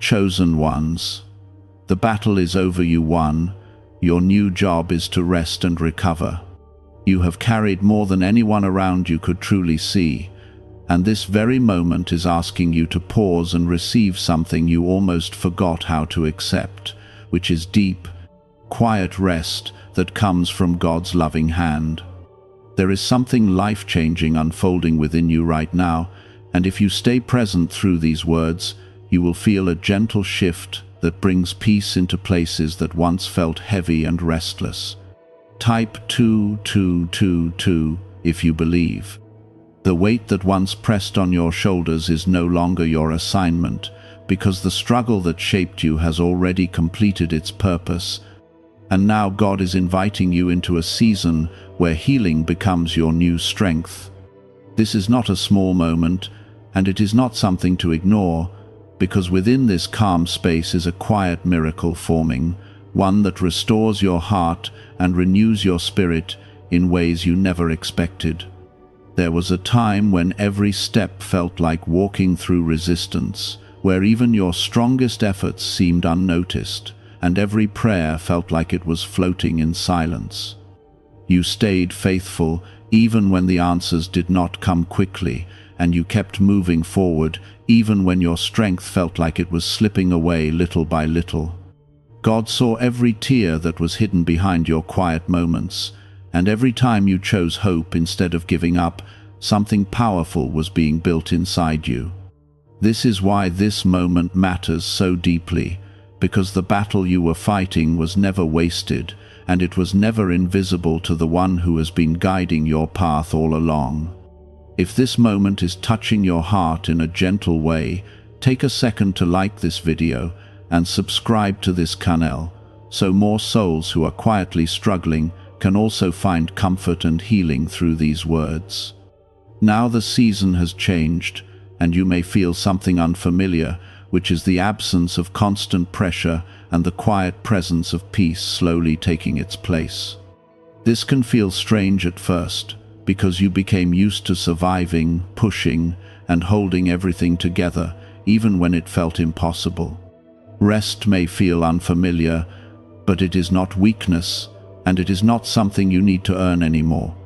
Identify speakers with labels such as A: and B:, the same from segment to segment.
A: Chosen ones, the battle is over, you won. Your new job is to rest and recover. You have carried more than anyone around you could truly see, and this very moment is asking you to pause and receive something you almost forgot how to accept, which is deep, quiet rest that comes from God's loving hand. There is something life-changing unfolding within you right now, and if you stay present through these words, you will feel a gentle shift that brings peace into places that once felt heavy and restless. Type 222 if you believe. The weight that once pressed on your shoulders is no longer your assignment, because the struggle that shaped you has already completed its purpose. And now God is inviting you into a season where healing becomes your new strength. This is not a small moment, and it is not something to ignore, because within this calm space is a quiet miracle forming, one that restores your heart and renews your spirit in ways you never expected. There was a time when every step felt like walking through resistance, where even your strongest efforts seemed unnoticed, and every prayer felt like it was floating in silence. You stayed faithful even when the answers did not come quickly, and you kept moving forward even when your strength felt like it was slipping away little by little. God saw every tear that was hidden behind your quiet moments, and every time you chose hope instead of giving up, something powerful was being built inside you. This is why this moment matters so deeply, because the battle you were fighting was never wasted, and it was never invisible to the one who has been guiding your path all along. If this moment is touching your heart in a gentle way, take a second to like this video and subscribe to this channel, so more souls who are quietly struggling can also find comfort and healing through these words. Now the season has changed, and you may feel something unfamiliar, which is the absence of constant pressure and the quiet presence of peace slowly taking its place. This can feel strange at first, because you became used to surviving, pushing, and holding everything together, even when it felt impossible. Rest may feel unfamiliar, but it is not weakness, and it is not something you need to earn anymore.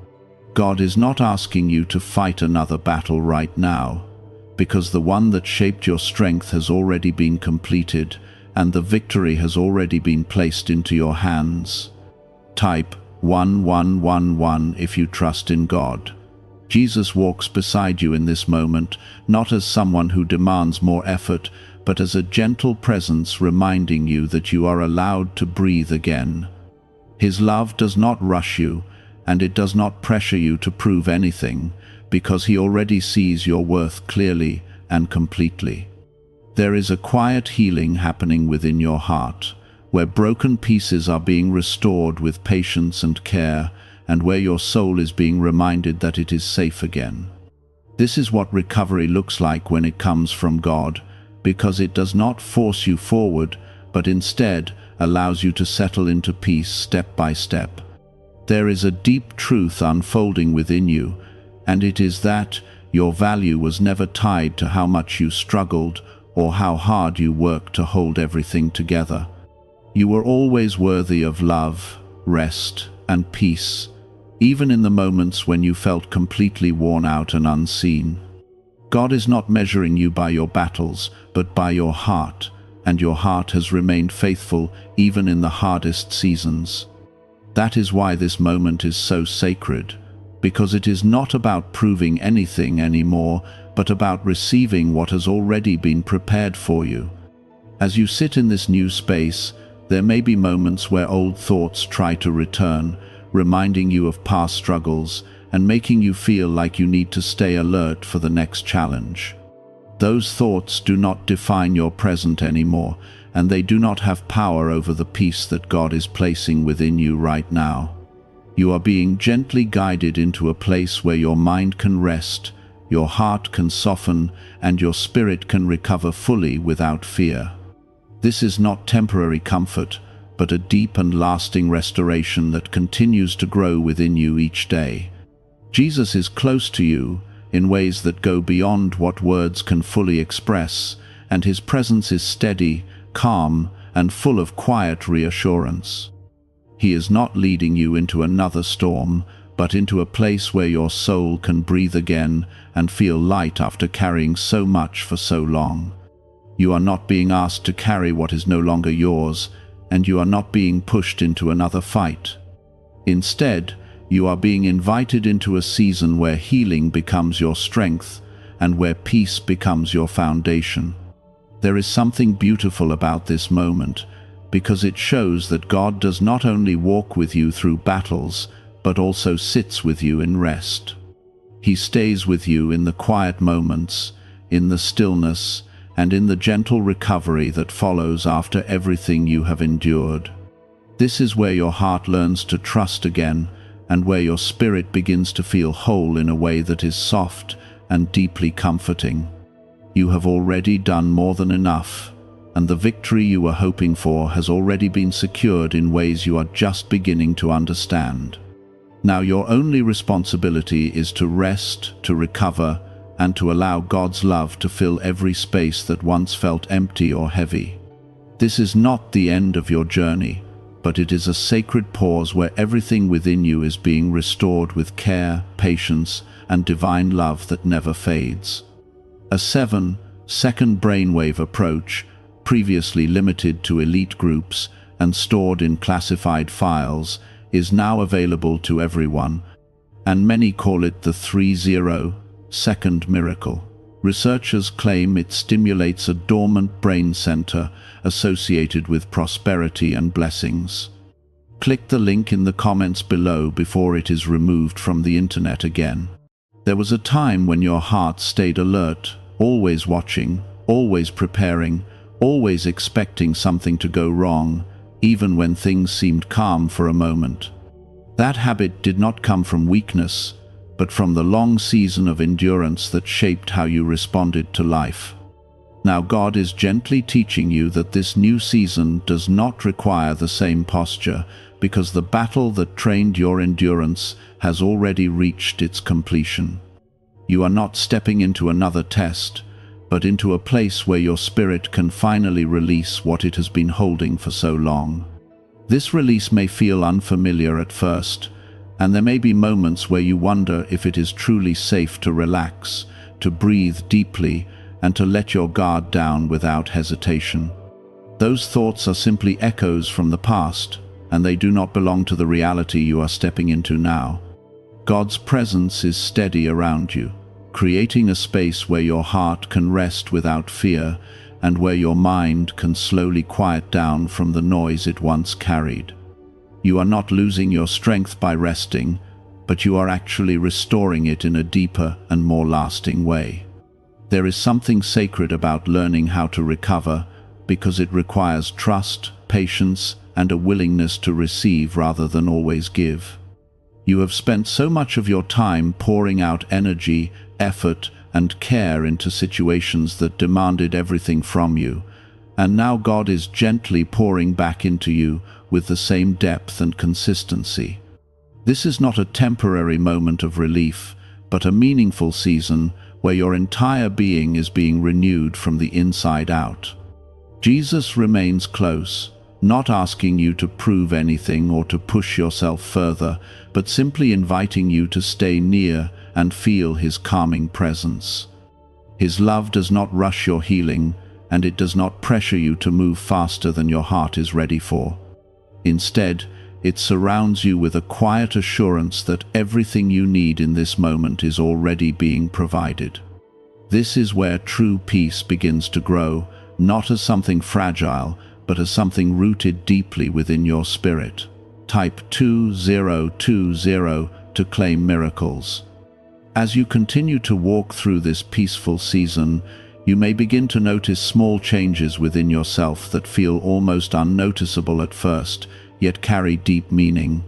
A: God is not asking you to fight another battle right now, because the one that shaped your strength has already been completed, and the victory has already been placed into your hands. Type 1111 if you trust in God. Jesus walks beside you in this moment, not as someone who demands more effort, but as a gentle presence reminding you that you are allowed to breathe again. His love does not rush you, and it does not pressure you to prove anything, because he already sees your worth clearly and completely. There is a quiet healing happening within your heart, where broken pieces are being restored with patience and care, and where your soul is being reminded that it is safe again. This is what recovery looks like when it comes from God, because it does not force you forward, but instead allows you to settle into peace step by step. There is a deep truth unfolding within you, and it is that your value was never tied to how much you struggled or how hard you worked to hold everything together. You were always worthy of love, rest, and peace, even in the moments when you felt completely worn out and unseen. God is not measuring you by your battles, but by your heart, and your heart has remained faithful even in the hardest seasons. That is why this moment is so sacred, because it is not about proving anything anymore, but about receiving what has already been prepared for you. As you sit in this new space, there may be moments where old thoughts try to return, reminding you of past struggles and making you feel like you need to stay alert for the next challenge. Those thoughts do not define your present anymore, and they do not have power over the peace that God is placing within you right now. You are being gently guided into a place where your mind can rest, your heart can soften, and your spirit can recover fully without fear. This is not temporary comfort, but a deep and lasting restoration that continues to grow within you each day. Jesus is close to you in ways that go beyond what words can fully express, and His presence is steady, calm, and full of quiet reassurance. He is not leading you into another storm, but into a place where your soul can breathe again and feel light after carrying so much for so long. You are not being asked to carry what is no longer yours, and you are not being pushed into another fight. Instead, you are being invited into a season where healing becomes your strength and where peace becomes your foundation. There is something beautiful about this moment, because it shows that God does not only walk with you through battles, but also sits with you in rest. He stays with you in the quiet moments, in the stillness, and in the gentle recovery that follows after everything you have endured. This is where your heart learns to trust again, and where your spirit begins to feel whole in a way that is soft and deeply comforting. You have already done more than enough, and the victory you were hoping for has already been secured in ways you are just beginning to understand. Now your only responsibility is to rest, to recover, and to allow God's love to fill every space that once felt empty or heavy. This is not the end of your journey, but it is a sacred pause where everything within you is being restored with care, patience, and divine love that never fades. A 7-second brainwave approach, previously limited to elite groups and stored in classified files, is now available to everyone, and many call it the 30-second miracle. Researchers claim it stimulates a dormant brain center associated with prosperity and blessings. Click the link in the comments below before it is removed from the internet again. There was a time when your heart stayed alert, always watching, always preparing, always expecting something to go wrong, even when things seemed calm for a moment. That habit did not come from weakness, but from the long season of endurance that shaped how you responded to life. Now God is gently teaching you that this new season does not require the same posture, because the battle that trained your endurance has already reached its completion. You are not stepping into another test, but into a place where your spirit can finally release what it has been holding for so long. This release may feel unfamiliar at first, and there may be moments where you wonder if it is truly safe to relax, to breathe deeply, and to let your guard down without hesitation. Those thoughts are simply echoes from the past, and they do not belong to the reality you are stepping into now. God's presence is steady around you, creating a space where your heart can rest without fear, and where your mind can slowly quiet down from the noise it once carried. You are not losing your strength by resting, but you are actually restoring it in a deeper and more lasting way. There is something sacred about learning how to recover, because it requires trust, patience, and a willingness to receive rather than always give. You have spent so much of your time pouring out energy, effort, and care into situations that demanded everything from you, and now God is gently pouring back into you with the same depth and consistency. This is not a temporary moment of relief, but a meaningful season where your entire being is being renewed from the inside out. Jesus remains close, not asking you to prove anything or to push yourself further, but simply inviting you to stay near and feel His calming presence. His love does not rush your healing, and it does not pressure you to move faster than your heart is ready for. Instead, it surrounds you with a quiet assurance that everything you need in this moment is already being provided. This is where true peace begins to grow, not as something fragile, but as something rooted deeply within your spirit. Type 2020 to claim miracles. As you continue to walk through this peaceful season, you may begin to notice small changes within yourself that feel almost unnoticeable at first, yet carry deep meaning.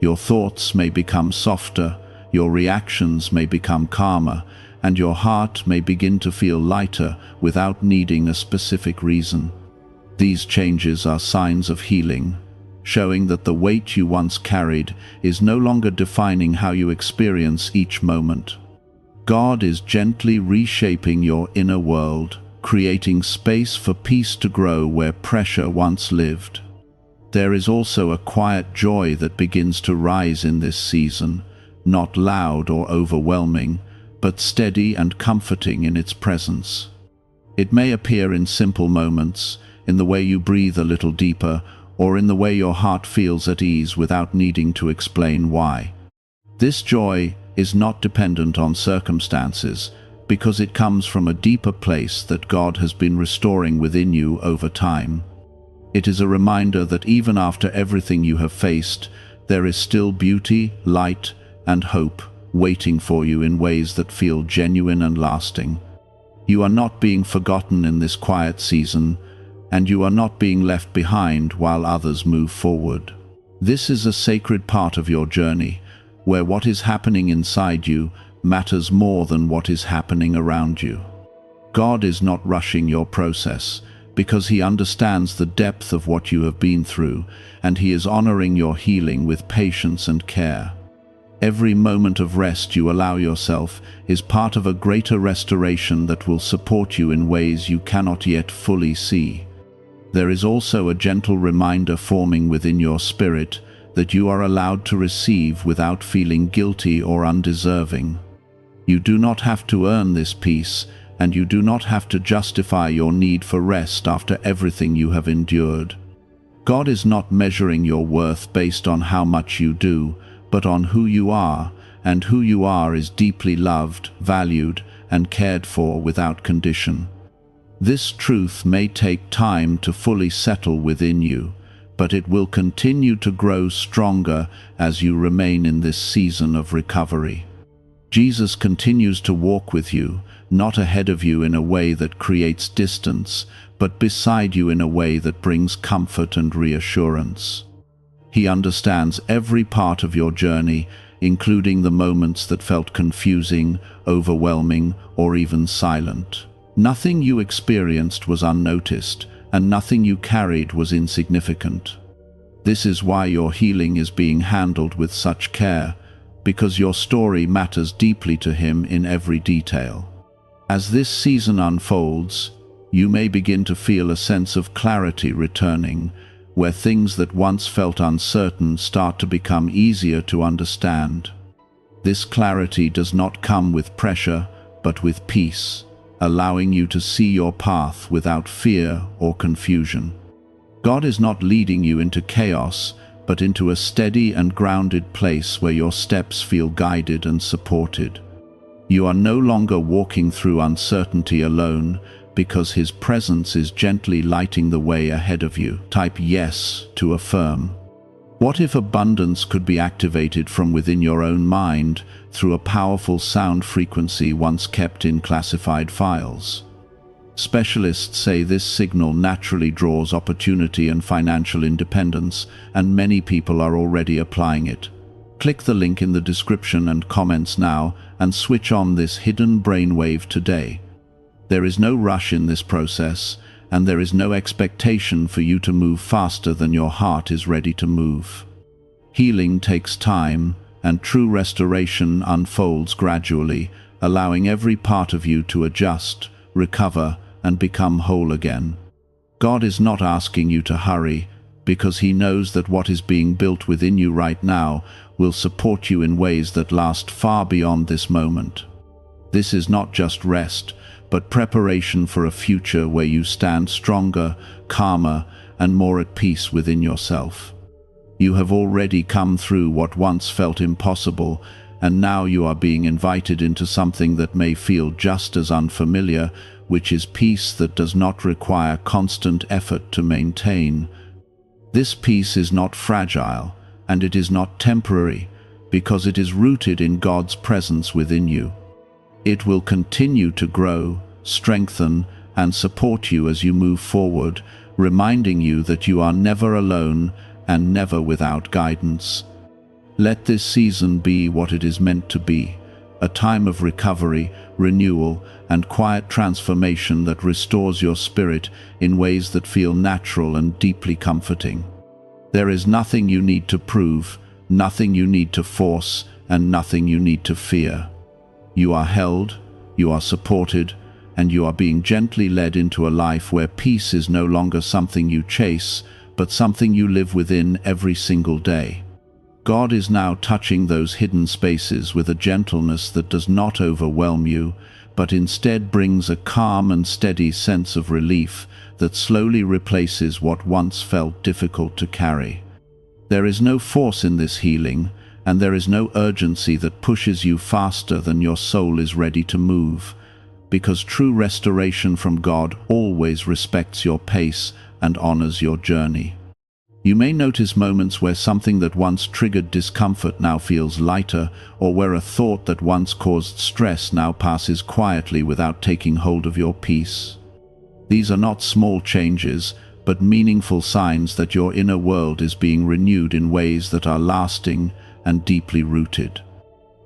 A: Your thoughts may become softer, your reactions may become calmer, and your heart may begin to feel lighter without needing a specific reason. These changes are signs of healing, showing that the weight you once carried is no longer defining how you experience each moment. God is gently reshaping your inner world, creating space for peace to grow where pressure once lived. There is also a quiet joy that begins to rise in this season, not loud or overwhelming, but steady and comforting in its presence. It may appear in simple moments, in the way you breathe a little deeper, or in the way your heart feels at ease without needing to explain why. This joy is not dependent on circumstances, because it comes from a deeper place that God has been restoring within you over time. It is a reminder that even after everything you have faced, there is still beauty, light, and hope waiting for you in ways that feel genuine and lasting. You are not being forgotten in this quiet season, and you are not being left behind while others move forward. This is a sacred part of your journey, where what is happening inside you matters more than what is happening around you. God is not rushing your process, because He understands the depth of what you have been through, and He is honoring your healing with patience and care. Every moment of rest you allow yourself is part of a greater restoration that will support you in ways you cannot yet fully see. There is also a gentle reminder forming within your spirit that you are allowed to receive without feeling guilty or undeserving. You do not have to earn this peace, and you do not have to justify your need for rest after everything you have endured. God is not measuring your worth based on how much you do, but on who you are, and who you are is deeply loved, valued, and cared for without condition. This truth may take time to fully settle within you, but it will continue to grow stronger as you remain in this season of recovery. Jesus continues to walk with you, not ahead of you in a way that creates distance, but beside you in a way that brings comfort and reassurance. He understands every part of your journey, including the moments that felt confusing, overwhelming, or even silent. Nothing you experienced was unnoticed, and nothing you carried was insignificant. This is why your healing is being handled with such care, because your story matters deeply to Him in every detail. As this season unfolds, you may begin to feel a sense of clarity returning, where things that once felt uncertain start to become easier to understand. This clarity does not come with pressure, but with peace, allowing you to see your path without fear or confusion. God is not leading you into chaos, but into a steady and grounded place where your steps feel guided and supported. You are no longer walking through uncertainty alone, because His presence is gently lighting the way ahead of you. Type yes to affirm. What if abundance could be activated from within your own mind through a powerful sound frequency once kept in classified files? Specialists say this signal naturally draws opportunity and financial independence, and many people are already applying it. Click the link in the description and comments now and switch on this hidden brainwave today. There is no rush in this process, and there is no expectation for you to move faster than your heart is ready to move. Healing takes time, and true restoration unfolds gradually, allowing every part of you to adjust, recover, and become whole again. God is not asking you to hurry, because He knows that what is being built within you right now will support you in ways that last far beyond this moment. This is not just rest, but preparation for a future where you stand stronger, calmer, and more at peace within yourself. You have already come through what once felt impossible, and now you are being invited into something that may feel just as unfamiliar, which is peace that does not require constant effort to maintain. This peace is not fragile, and it is not temporary, because it is rooted in God's presence within you. It will continue to grow, strengthen, and support you as you move forward, reminding you that you are never alone and never without guidance. Let this season be what it is meant to be, a time of recovery, renewal, and quiet transformation that restores your spirit in ways that feel natural and deeply comforting. There is nothing you need to prove, nothing you need to force, and nothing you need to fear. You are held, you are supported, and you are being gently led into a life where peace is no longer something you chase, but something you live within every single day. God is now touching those hidden spaces with a gentleness that does not overwhelm you, but instead brings a calm and steady sense of relief that slowly replaces what once felt difficult to carry. There is no force in this healing, and there is no urgency that pushes you faster than your soul is ready to move, because true restoration from God always respects your pace and honors your journey. You may notice moments where something that once triggered discomfort now feels lighter, or where a thought that once caused stress now passes quietly without taking hold of your peace. These are not small changes, but meaningful signs that your inner world is being renewed in ways that are lasting and deeply rooted.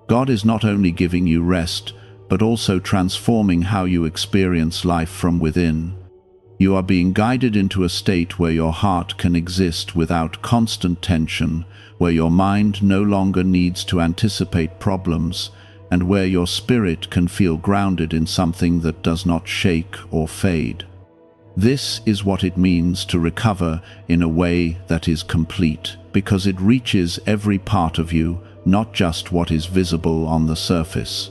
A: God is not only giving you rest, but also transforming how you experience life from within. You are being guided into a state where your heart can exist without constant tension, where your mind no longer needs to anticipate problems, and where your spirit can feel grounded in something that does not shake or fade. This is what it means to recover in a way that is complete, because it reaches every part of you, not just what is visible on the surface.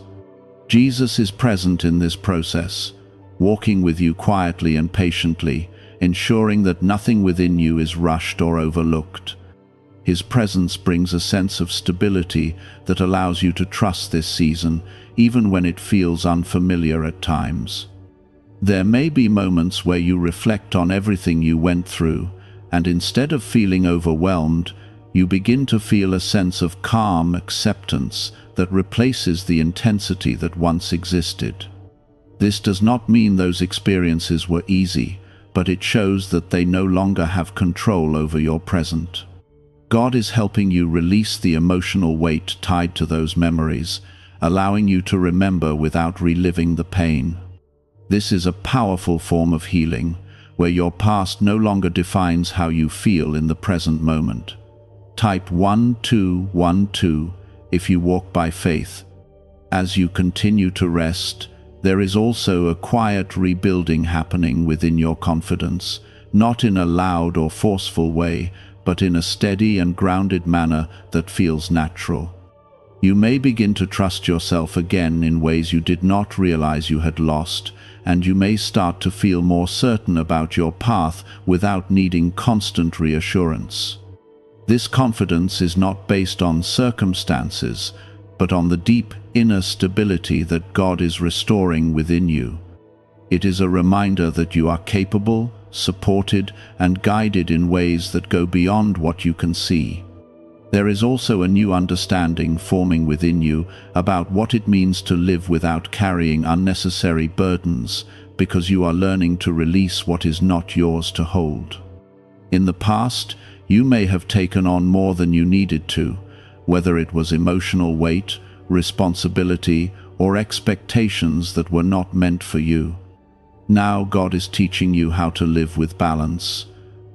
A: Jesus is present in this process, walking with you quietly and patiently, ensuring that nothing within you is rushed or overlooked. His presence brings a sense of stability that allows you to trust this season, even when it feels unfamiliar at times. There may be moments where you reflect on everything you went through, and instead of feeling overwhelmed, you begin to feel a sense of calm acceptance that replaces the intensity that once existed. This does not mean those experiences were easy, but it shows that they no longer have control over your present. God is helping you release the emotional weight tied to those memories, allowing you to remember without reliving the pain. This is a powerful form of healing, where your past no longer defines how you feel in the present moment. Type 1212 if you walk by faith. As you continue to rest, there is also a quiet rebuilding happening within your confidence, not in a loud or forceful way, but in a steady and grounded manner that feels natural. You may begin to trust yourself again in ways you did not realize you had lost, and you may start to feel more certain about your path without needing constant reassurance. This confidence is not based on circumstances, but on the deep inner stability that God is restoring within you. It is a reminder that you are capable, supported, and guided in ways that go beyond what you can see. There is also a new understanding forming within you about what it means to live without carrying unnecessary burdens, because you are learning to release what is not yours to hold. In the past, you may have taken on more than you needed to, whether it was emotional weight, responsibility, or expectations that were not meant for you. Now God is teaching you how to live with balance,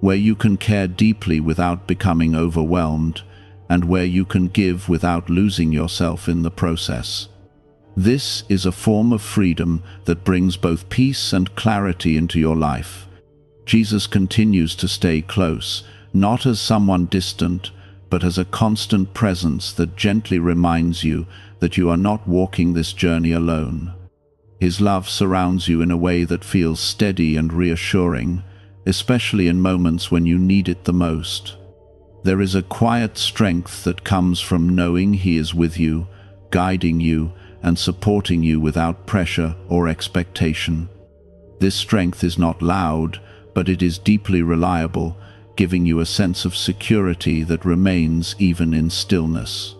A: where you can care deeply without becoming overwhelmed, and where you can give without losing yourself in the process. This is a form of freedom that brings both peace and clarity into your life. Jesus continues to stay close, not as someone distant, but as a constant presence that gently reminds you that you are not walking this journey alone. His love surrounds you in a way that feels steady and reassuring, especially in moments when you need it the most. There is a quiet strength that comes from knowing He is with you, guiding you, and supporting you without pressure or expectation. This strength is not loud, but it is deeply reliable, giving you a sense of security that remains even in stillness.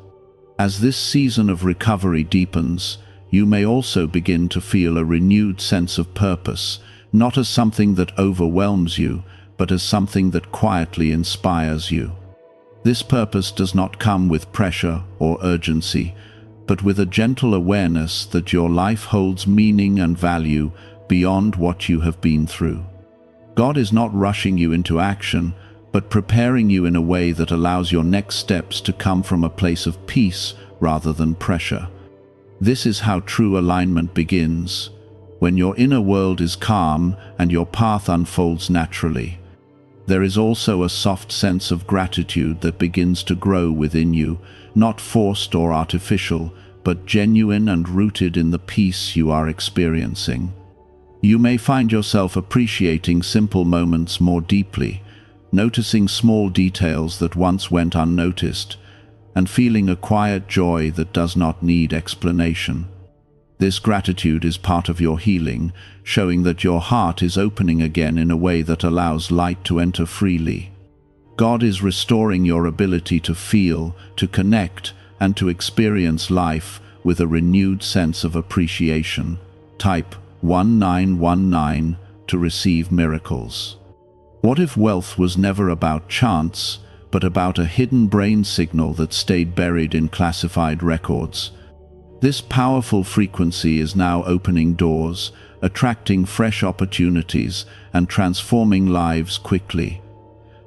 A: As this season of recovery deepens, you may also begin to feel a renewed sense of purpose, not as something that overwhelms you, but as something that quietly inspires you. This purpose does not come with pressure or urgency, but with a gentle awareness that your life holds meaning and value beyond what you have been through. God is not rushing you into action, but preparing you in a way that allows your next steps to come from a place of peace rather than pressure. This is how true alignment begins, when your inner world is calm and your path unfolds naturally. There is also a soft sense of gratitude that begins to grow within you, not forced or artificial, but genuine and rooted in the peace you are experiencing. You may find yourself appreciating simple moments more deeply, noticing small details that once went unnoticed, and feeling a quiet joy that does not need explanation. This gratitude is part of your healing, showing that your heart is opening again in a way that allows light to enter freely. God is restoring your ability to feel, to connect, and to experience life with a renewed sense of appreciation. Type 1919 to receive miracles. What if wealth was never about chance, but about a hidden brain signal that stayed buried in classified records? This powerful frequency is now opening doors, attracting fresh opportunities, and transforming lives quickly.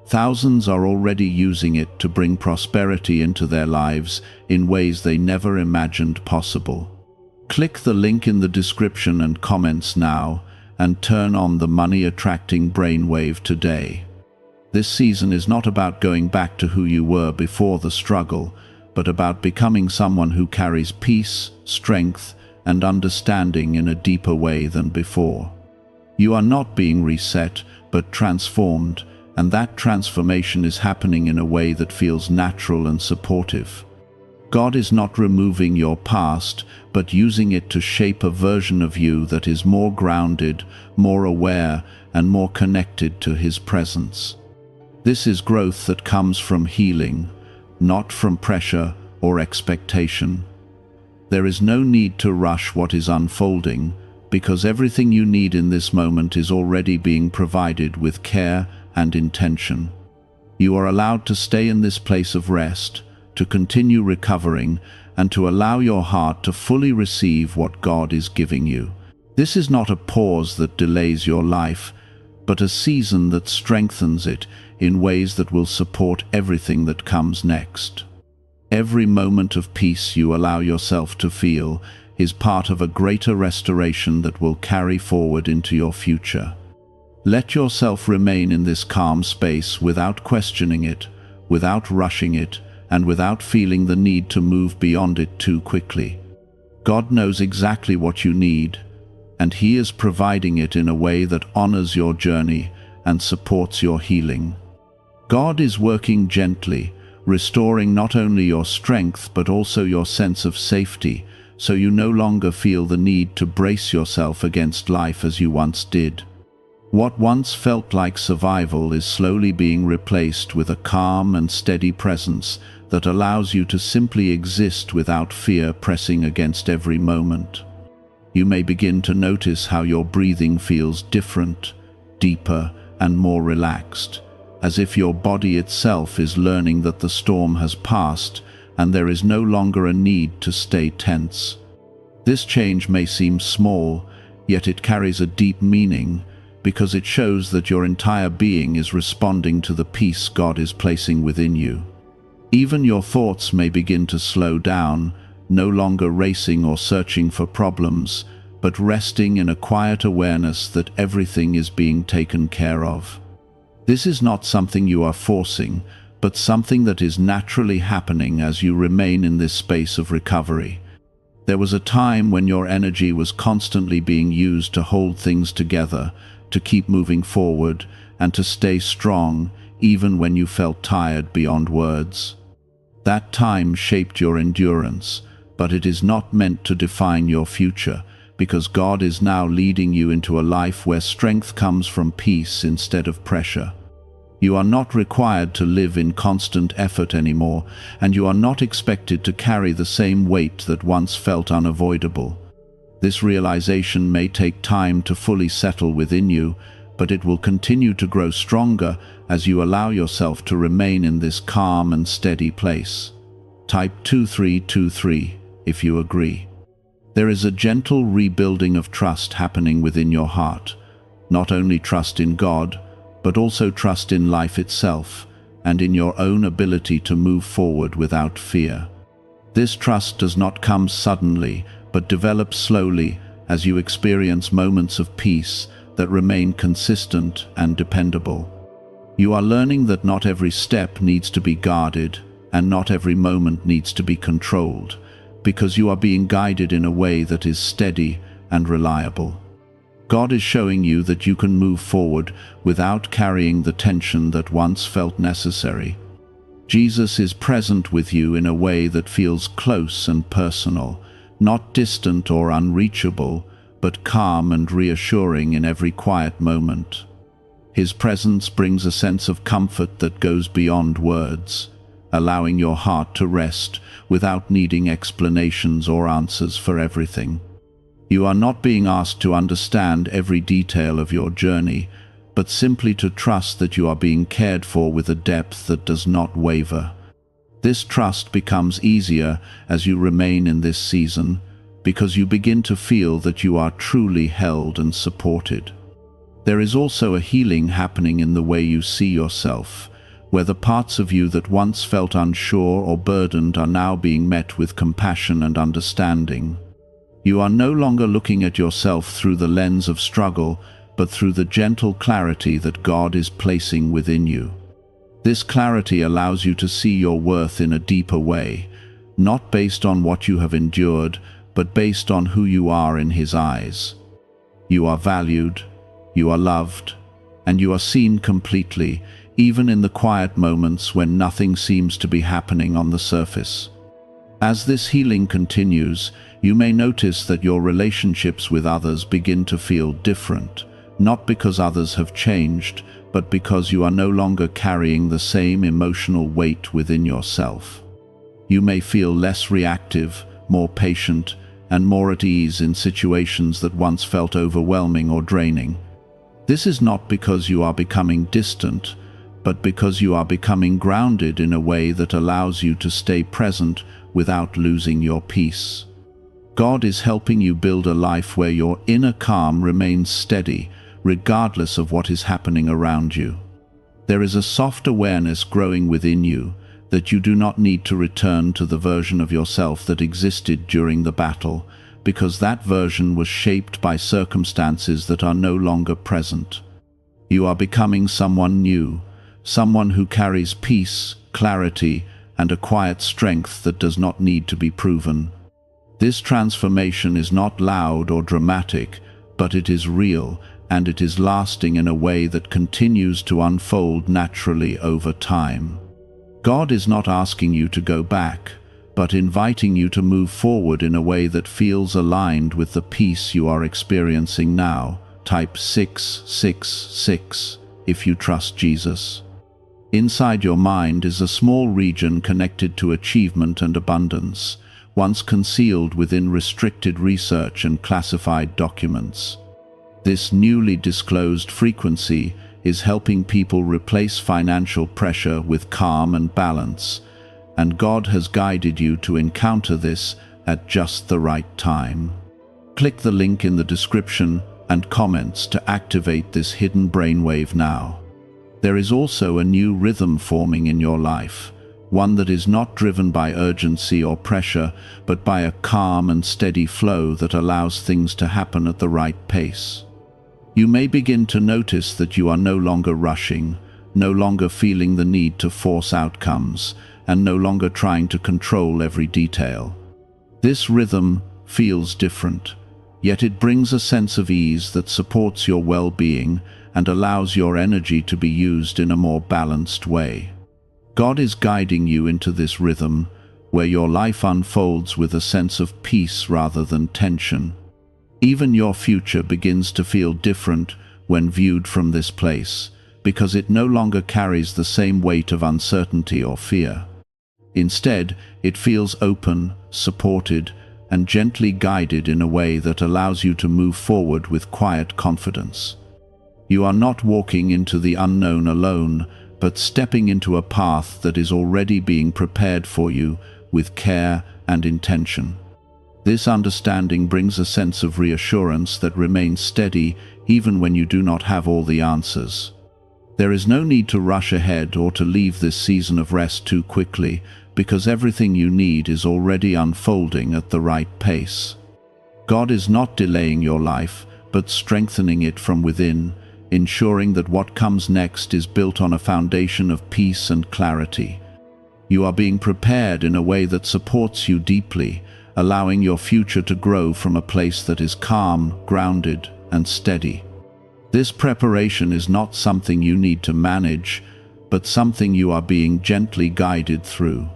A: Thousands are already using it to bring prosperity into their lives in ways they never imagined possible. Click the link in the description and comments now, and turn on the money-attracting brainwave today. This season is not about going back to who you were before the struggle, but about becoming someone who carries peace, strength, and understanding in a deeper way than before. You are not being reset, but transformed, and that transformation is happening in a way that feels natural and supportive. God is not removing your past, but using it to shape a version of you that is more grounded, more aware, and more connected to His presence. This is growth that comes from healing, not from pressure or expectation. There is no need to rush what is unfolding, because everything you need in this moment is already being provided with care and intention. You are allowed to stay in this place of rest, to continue recovering, and to allow your heart to fully receive what God is giving you. This is not a pause that delays your life, but a season that strengthens it in ways that will support everything that comes next. Every moment of peace you allow yourself to feel is part of a greater restoration that will carry forward into your future. Let yourself remain in this calm space without questioning it, without rushing it, and without feeling the need to move beyond it too quickly. God knows exactly what you need, and He is providing it in a way that honors your journey and supports your healing. God is working gently, restoring not only your strength but also your sense of safety, so you no longer feel the need to brace yourself against life as you once did. What once felt like survival is slowly being replaced with a calm and steady presence that allows you to simply exist without fear pressing against every moment. You may begin to notice how your breathing feels different, deeper, and more relaxed, as if your body itself is learning that the storm has passed and there is no longer a need to stay tense. This change may seem small, yet it carries a deep meaning, because it shows that your entire being is responding to the peace God is placing within you. Even your thoughts may begin to slow down, no longer racing or searching for problems, but resting in a quiet awareness that everything is being taken care of. This is not something you are forcing, but something that is naturally happening as you remain in this space of recovery. There was a time when your energy was constantly being used to hold things together, to keep moving forward, and to stay strong, even when you felt tired beyond words. That time shaped your endurance, but it is not meant to define your future, because God is now leading you into a life where strength comes from peace instead of pressure. You are not required to live in constant effort anymore, and you are not expected to carry the same weight that once felt unavoidable. This realization may take time to fully settle within you, but it will continue to grow stronger as you allow yourself to remain in this calm and steady place. Type 2323 if you agree. There is a gentle rebuilding of trust happening within your heart. Not only trust in God, but also trust in life itself and in your own ability to move forward without fear. This trust does not come suddenly, but develops slowly as you experience moments of peace that remain consistent and dependable. You are learning that not every step needs to be guarded and not every moment needs to be controlled, because you are being guided in a way that is steady and reliable. God is showing you that you can move forward without carrying the tension that once felt necessary. Jesus is present with you in a way that feels close and personal, not distant or unreachable, but calm and reassuring in every quiet moment. His presence brings a sense of comfort that goes beyond words, allowing your heart to rest without needing explanations or answers for everything. You are not being asked to understand every detail of your journey, but simply to trust that you are being cared for with a depth that does not waver. This trust becomes easier as you remain in this season, because you begin to feel that you are truly held and supported. There is also a healing happening in the way you see yourself, where the parts of you that once felt unsure or burdened are now being met with compassion and understanding. You are no longer looking at yourself through the lens of struggle, but through the gentle clarity that God is placing within you. This clarity allows you to see your worth in a deeper way, not based on what you have endured, but based on who you are in His eyes. You are valued, you are loved, and you are seen completely, even in the quiet moments when nothing seems to be happening on the surface. As this healing continues, you may notice that your relationships with others begin to feel different, not because others have changed, but because you are no longer carrying the same emotional weight within yourself. You may feel less reactive, more patient, and more at ease in situations that once felt overwhelming or draining. This is not because you are becoming distant, but because you are becoming grounded in a way that allows you to stay present without losing your peace. God is helping you build a life where your inner calm remains steady, regardless of what is happening around you. There is a soft awareness growing within you that you do not need to return to the version of yourself that existed during the battle, because that version was shaped by circumstances that are no longer present. You are becoming someone new, someone who carries peace, clarity, and a quiet strength that does not need to be proven. This transformation is not loud or dramatic, but it is real, and it is lasting in a way that continues to unfold naturally over time. God is not asking you to go back, but inviting you to move forward in a way that feels aligned with the peace you are experiencing now. Type 666 if you trust Jesus. Inside your mind is a small region connected to achievement and abundance, once concealed within restricted research and classified documents. This newly disclosed frequency is helping people replace financial pressure with calm and balance, and God has guided you to encounter this at just the right time. Click the link in the description and comments to activate this hidden brainwave now. There is also a new rhythm forming in your life, one that is not driven by urgency or pressure, but by a calm and steady flow that allows things to happen at the right pace. You may begin to notice that you are no longer rushing, no longer feeling the need to force outcomes, and no longer trying to control every detail. This rhythm feels different, yet it brings a sense of ease that supports your well-being and allows your energy to be used in a more balanced way. God is guiding you into this rhythm, where your life unfolds with a sense of peace rather than tension. Even your future begins to feel different when viewed from this place, because it no longer carries the same weight of uncertainty or fear. Instead, it feels open, supported, and gently guided in a way that allows you to move forward with quiet confidence. You are not walking into the unknown alone, but stepping into a path that is already being prepared for you with care and intention. This understanding brings a sense of reassurance that remains steady even when you do not have all the answers. There is no need to rush ahead or to leave this season of rest too quickly, because everything you need is already unfolding at the right pace. God is not delaying your life, but strengthening it from within, ensuring that what comes next is built on a foundation of peace and clarity. You are being prepared in a way that supports you deeply, allowing your future to grow from a place that is calm, grounded, and steady. This preparation is not something you need to manage, but something you are being gently guided through.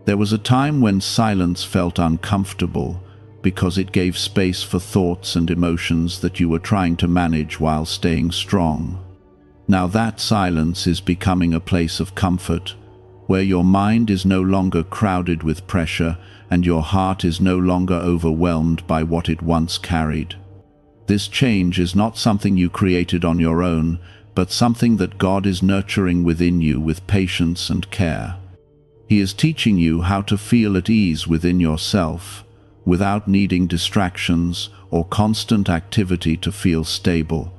A: There was a time when silence felt uncomfortable, because it gave space for thoughts and emotions that you were trying to manage while staying strong. Now that silence is becoming a place of comfort, where your mind is no longer crowded with pressure and your heart is no longer overwhelmed by what it once carried. This change is not something you created on your own, but something that God is nurturing within you with patience and care. He is teaching you how to feel at ease within yourself, without needing distractions or constant activity to feel stable.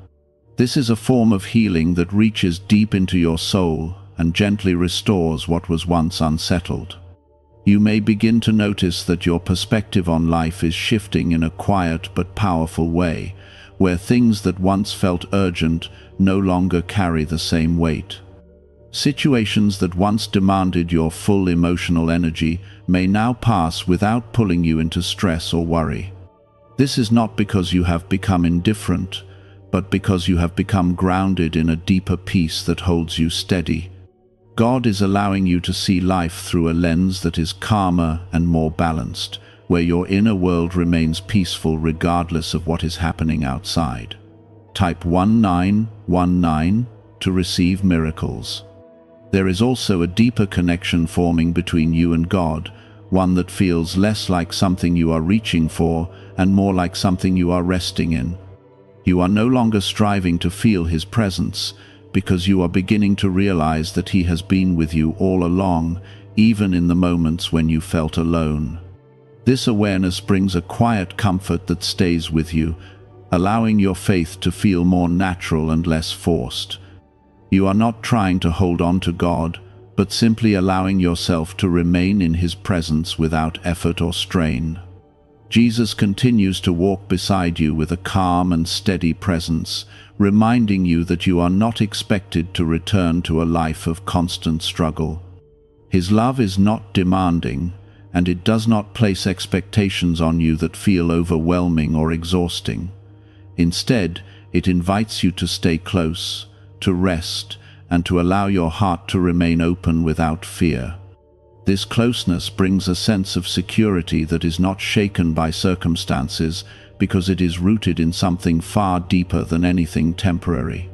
A: This is a form of healing that reaches deep into your soul and gently restores what was once unsettled. You may begin to notice that your perspective on life is shifting in a quiet but powerful way, where things that once felt urgent no longer carry the same weight. Situations that once demanded your full emotional energy may now pass without pulling you into stress or worry. This is not because you have become indifferent, but because you have become grounded in a deeper peace that holds you steady. God is allowing you to see life through a lens that is calmer and more balanced, where your inner world remains peaceful regardless of what is happening outside. Type 1919 to receive miracles. There is also a deeper connection forming between you and God, one that feels less like something you are reaching for and more like something you are resting in. You are no longer striving to feel His presence, because you are beginning to realize that He has been with you all along, even in the moments when you felt alone. This awareness brings a quiet comfort that stays with you, allowing your faith to feel more natural and less forced. You are not trying to hold on to God, but simply allowing yourself to remain in His presence without effort or strain. Jesus continues to walk beside you with a calm and steady presence, reminding you that you are not expected to return to a life of constant struggle. His love is not demanding, and it does not place expectations on you that feel overwhelming or exhausting. Instead, it invites you to stay close, to rest, and to allow your heart to remain open without fear. This closeness brings a sense of security that is not shaken by circumstances, because it is rooted in something far deeper than anything temporary.